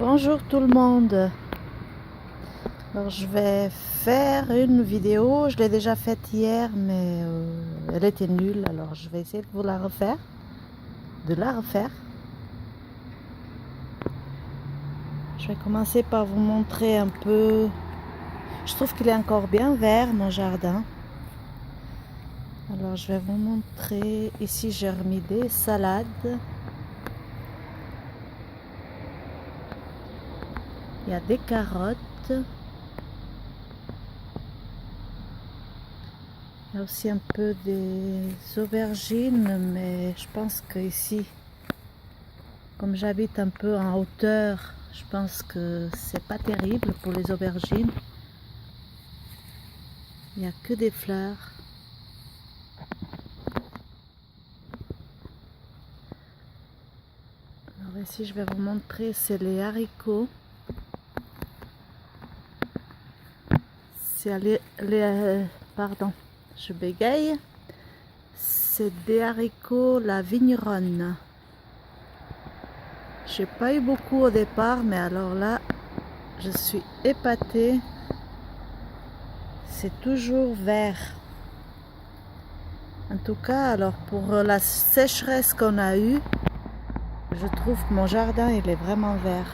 Bonjour tout le monde. Alors je vais faire une vidéo, je l'ai déjà faite hier mais elle était nulle, alors je vais essayer de vous la refaire, Je vais commencer par vous montrer un peu. Je trouve qu'il est encore bien vert mon jardin. Alors je vais vous montrer. Ici j'ai remis des salades. Il y a des carottes. Il y a aussi un peu des aubergines, mais je pense que ici, comme j'habite un peu en hauteur, je pense que c'est pas terrible pour les aubergines. Il n'y a que des fleurs. Alors ici je vais vous montrer, c'est les haricots. C'est pardon, je bégaye. C'est des haricots la vigneronne. J'ai pas eu beaucoup au départ, mais alors là, je suis épatée. C'est toujours vert. En tout cas, alors pour la sécheresse qu'on a eue, je trouve que mon jardin il est vraiment vert.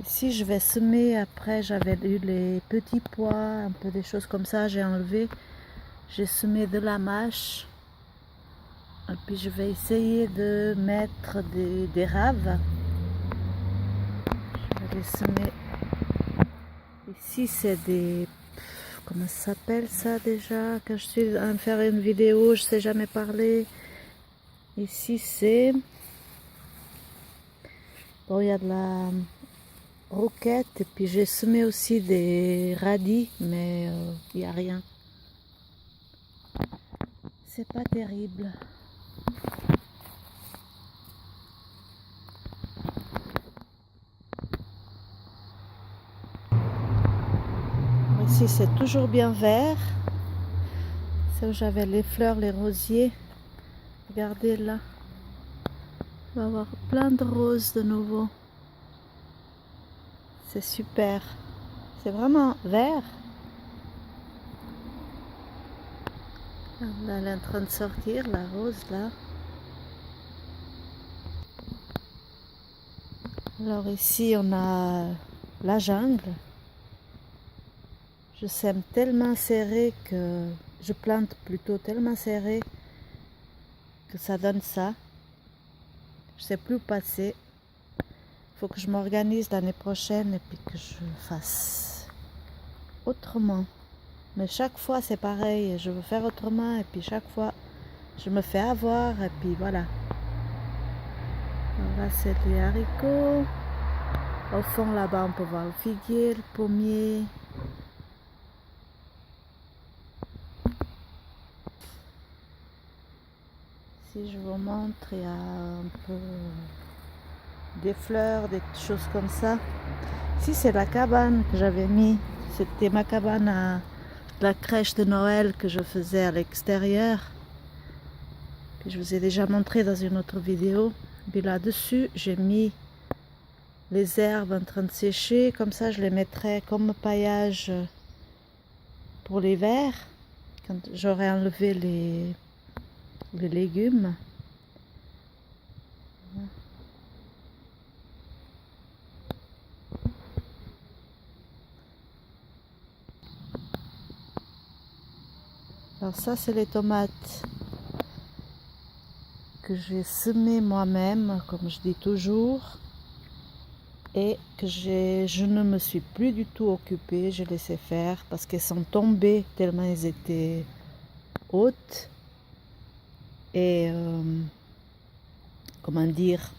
Ici je vais semer, après j'avais eu les petits pois, un peu des choses comme ça, j'ai enlevé. J'ai semé de la mâche. Et puis je vais essayer de mettre des raves. Je vais les semer. Ici c'est des... Comment ça s'appelle ça déjà? Quand je suis en train de faire une vidéo, je ne sais jamais parler. Ici c'est... Bon, il y a de la roquette et puis j'ai semé aussi des radis, mais il n'y a rien. C'est pas terrible. Ici c'est toujours bien vert. C'est où j'avais les fleurs, les rosiers. Regardez là. On va avoir plein de roses de nouveau. C'est super. C'est vraiment vert. Là, elle est en train de sortir, la rose là. Alors ici on a la jungle. Je sème tellement serré que je plante plutôt tellement serré que ça donne ça. Je sais plus où passer. Il faut que je m'organise l'année prochaine et puis que je fasse autrement. Mais chaque fois c'est pareil, je veux faire autrement et puis chaque fois je me fais avoir et puis voilà. Alors là c'est les haricots. Au fond là-bas on peut voir le figuier, le pommier. Si je vous montre, il y a un peu des fleurs, des choses comme ça. Ici c'est la cabane que j'avais mis. C'était ma cabane à la crèche de Noël que je faisais à l'extérieur. Que je vous ai déjà montré dans une autre vidéo. Puis là-dessus, j'ai mis les herbes en train de sécher. Comme ça, je les mettrai comme paillage pour l'hiver. Quand j'aurai enlevé les légumes. Alors ça, c'est les tomates que j'ai semées moi-même, comme je dis toujours. Et que je ne me suis plus du tout occupée, j'ai laissé faire parce qu'elles sont tombées tellement elles étaient hautes. Et comment dire,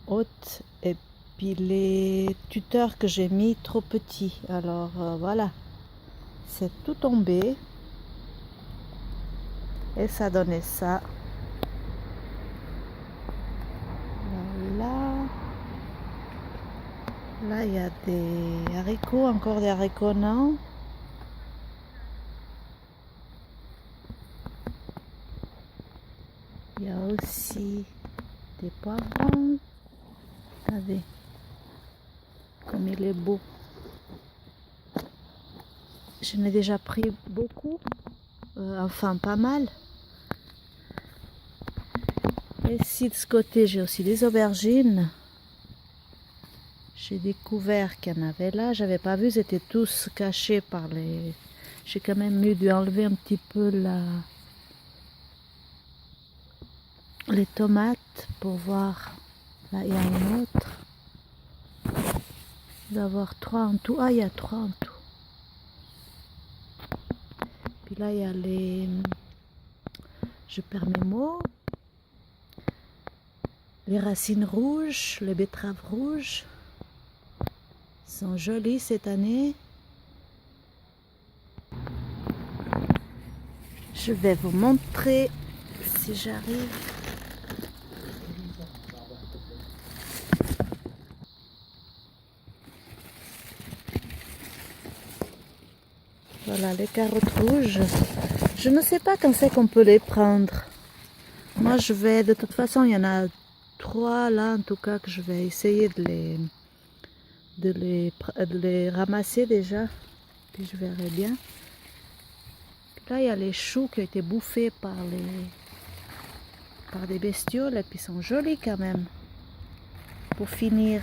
hautes, et puis les tuteurs que j'ai mis trop petits. Alors voilà, c'est tout tombé et ça donnait ça. Là, il y a des haricots, encore des haricots nains. Il y a aussi des poivrons. Regardez comme il est beau. J'en ai déjà pris beaucoup, enfin pas mal. Et ici de ce côté j'ai aussi des aubergines. J'ai découvert qu'il y en avait là, j'avais pas vu, ils étaient tous cachés par les... J'ai quand même dû enlever un petit peu les tomates pour voir. Là il y a une autre. Il doit y avoir 3 en tout. Ah, il y a 3 en tout. Puis là il y a les... Je perds mes mots. Les racines rouges, les betteraves rouges. Sont jolies cette année. Je vais vous montrer si j'arrive. Voilà les carottes rouges. Je ne sais pas quand c'est qu'on peut les prendre. Moi je vais, de toute façon il y en a 3 là en tout cas que je vais essayer de les ramasser déjà. Puis je verrai bien. Là, il y a les choux qui ont été bouffés par des bestioles et puis ils sont jolis quand même. Pour finir,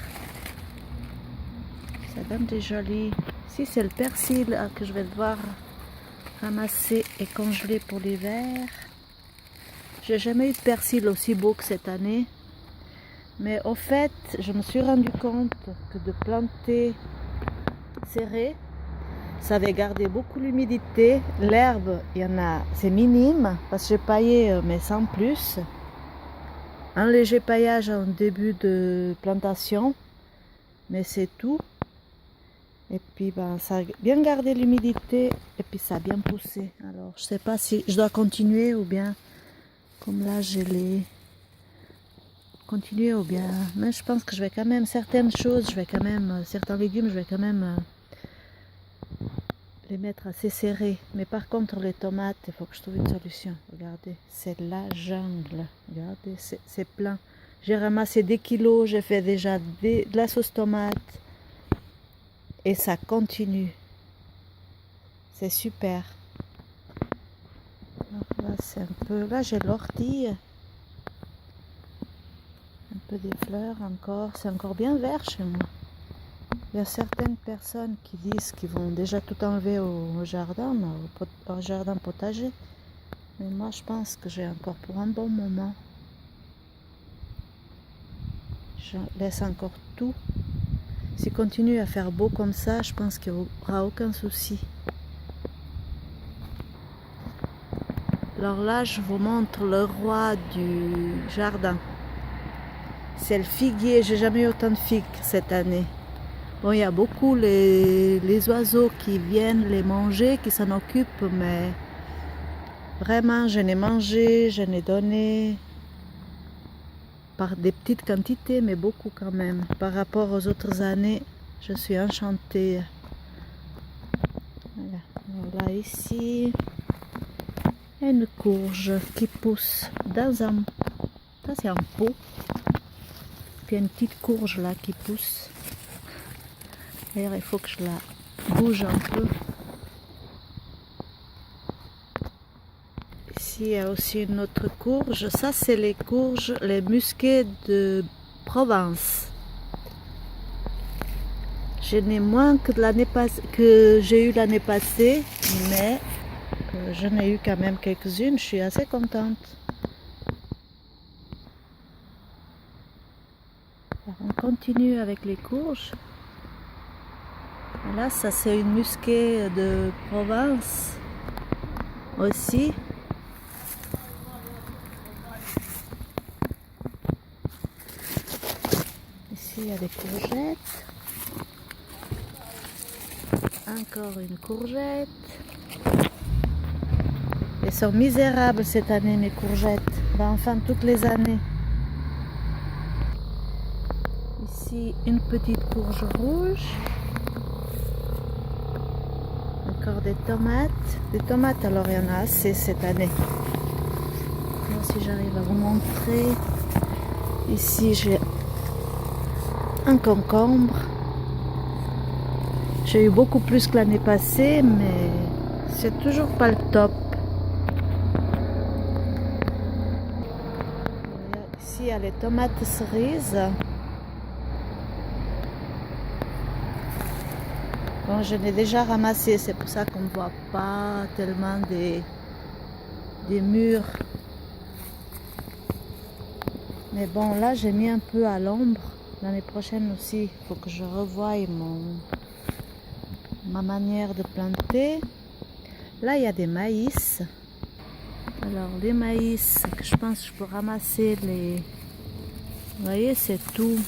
ça donne des jolis. Ici, c'est le persil que je vais devoir ramasser et congeler pour l'hiver. J'ai jamais eu de persil aussi beau que cette année. Mais au fait, je me suis rendu compte que de planter serré, ça avait gardé beaucoup l'humidité. L'herbe, il y en a, c'est minime parce que j'ai paillé mais sans plus. Un léger paillage en début de plantation, mais c'est tout. Et puis ben, ça a bien gardé l'humidité et puis ça a bien poussé. Alors je sais pas si je dois continuer ou bien comme là j'ai les continuer ou bien. Mais je pense que je vais quand même certaines choses, je vais quand même certains légumes, je vais quand même les mettre assez serrés. Mais par contre les tomates, il faut que je trouve une solution. Regardez, c'est la jungle. Regardez, c'est plein. J'ai ramassé des kilos, j'ai fait déjà de la sauce tomate. Et ça continue. C'est super. Alors là c'est un peu. Là j'ai l'ortie. Un peu des fleurs encore. C'est encore bien vert chez moi. Il y a certaines personnes qui disent qu'ils vont déjà tout enlever au jardin, au jardin potager. Mais moi, je pense que j'ai encore pour un bon moment. Je laisse encore tout. S'il continue à faire beau comme ça, je pense qu'il n'y aura aucun souci. Alors là, je vous montre le roi du jardin. C'est le figuier. J'ai jamais eu autant de figues cette année. Bon, il y a beaucoup les oiseaux qui viennent les manger, qui s'en occupent, mais vraiment, je n'ai mangé, je n'ai donné par des petites quantités, mais beaucoup quand même. Par rapport aux autres années, je suis enchantée. Voilà, voilà ici, une courge qui pousse dans un... Ça, c'est un pot. Puis il y a une petite courge là qui pousse. D'ailleurs, il faut que je la bouge un peu. Ici, il y a aussi une autre courge. Ça, c'est les courges, les musquets de Provence. Je n'ai moins que j'ai eu l'année passée, mais j'en ai eu quand même quelques-unes. Je suis assez contente. Alors, on continue avec les courges. Là, ça c'est une musquée de Provence aussi. Ici, il y a des courgettes. Encore une courgette. Elles sont misérables cette année, mes courgettes. Ben, enfin, toutes les années. Ici, une petite courge rouge. Encore des tomates. Des tomates, alors il y en a assez cette année. Alors, si j'arrive à vous montrer. Ici j'ai un concombre. J'ai eu beaucoup plus que l'année passée, mais c'est toujours pas le top. Ici il y a les tomates cerises. Bon, je l'ai déjà ramassé, c'est pour ça qu'on ne voit pas tellement des murs. Mais bon, là j'ai mis un peu à l'ombre. L'année prochaine aussi, il faut que je revoie ma manière de planter. Là, il y a des maïs. Alors, les maïs, que je pense que je peux ramasser les... Vous voyez, c'est tout.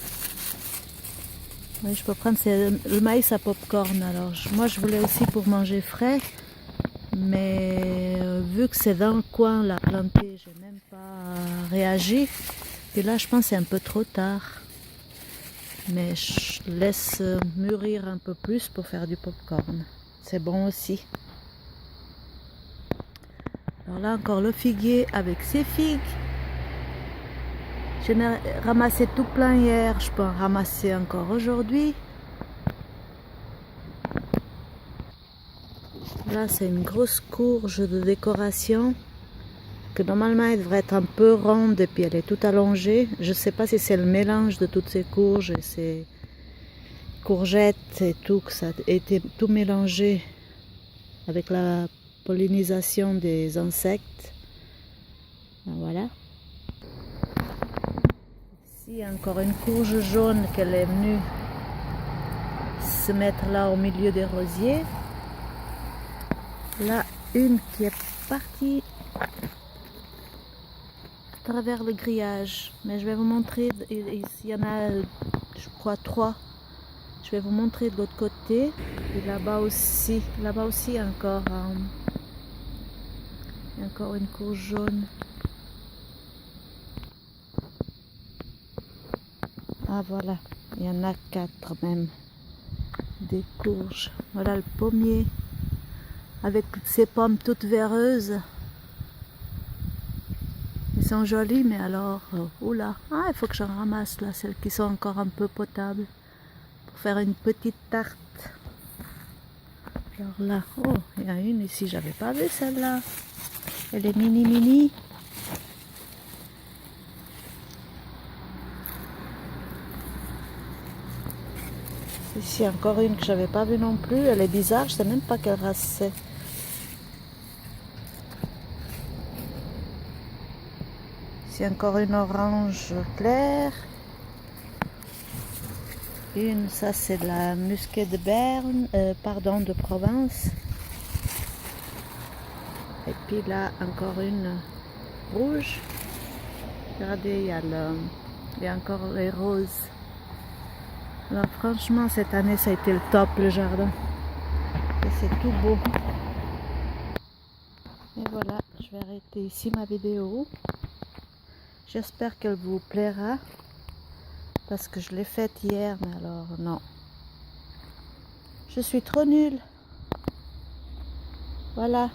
Oui, je peux prendre le maïs à popcorn. Alors, moi, je voulais aussi pour manger frais. Mais vu que c'est dans le coin, la plantée, j'ai même pas réagi. Et là, je pense que c'est un peu trop tard. Mais je laisse mûrir un peu plus pour faire du popcorn. C'est bon aussi. Alors là, encore le figuier avec ses figues. J'en ai ramassé tout plein hier. Je peux en ramasser encore aujourd'hui. Là, c'est une grosse courge de décoration. Que normalement elle devrait être un peu ronde et puis elle est toute allongée. Je ne sais pas si c'est le mélange de toutes ces courges et ces courgettes et tout, que ça a été tout mélangé avec la pollinisation des insectes. Voilà. Ici il y a encore une courge jaune qu'elle est venue se mettre là au milieu des rosiers. Là, une qui est partie à travers le grillage, mais je vais vous montrer, il y en a je crois 3, je vais vous montrer de l'autre côté, et là-bas aussi encore, il y a encore une courge jaune. Ah voilà, il y en a 4 même, des courges. Voilà le pommier, avec ses pommes toutes véreuses. Ils sont jolis, mais alors, oula, il faut que j'en ramasse là, celles qui sont encore un peu potables, pour faire une petite tarte. Alors là, oh, il y a une ici, j'avais pas vu celle-là. Elle est mini. Ici encore une que j'avais pas vue non plus, elle est bizarre, je sais même pas quelle race c'est. Ici encore une orange claire. Une, ça c'est de la musquée de Berne, de Provence. Et puis là encore une rouge. Regardez, il y a encore les roses. Alors franchement cette année ça a été le top, le jardin. Et c'est tout beau. Et voilà, je vais arrêter ici ma vidéo. J'espère qu'elle vous plaira. Parce que je l'ai faite hier, mais alors non. Je suis trop nulle. Voilà.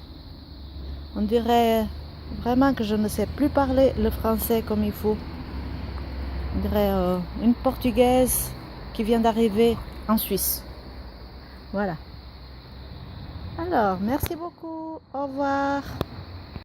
On dirait vraiment que je ne sais plus parler le français comme il faut. On dirait une Portugaise qui vient d'arriver en Suisse. Voilà. Alors, merci beaucoup. Au revoir.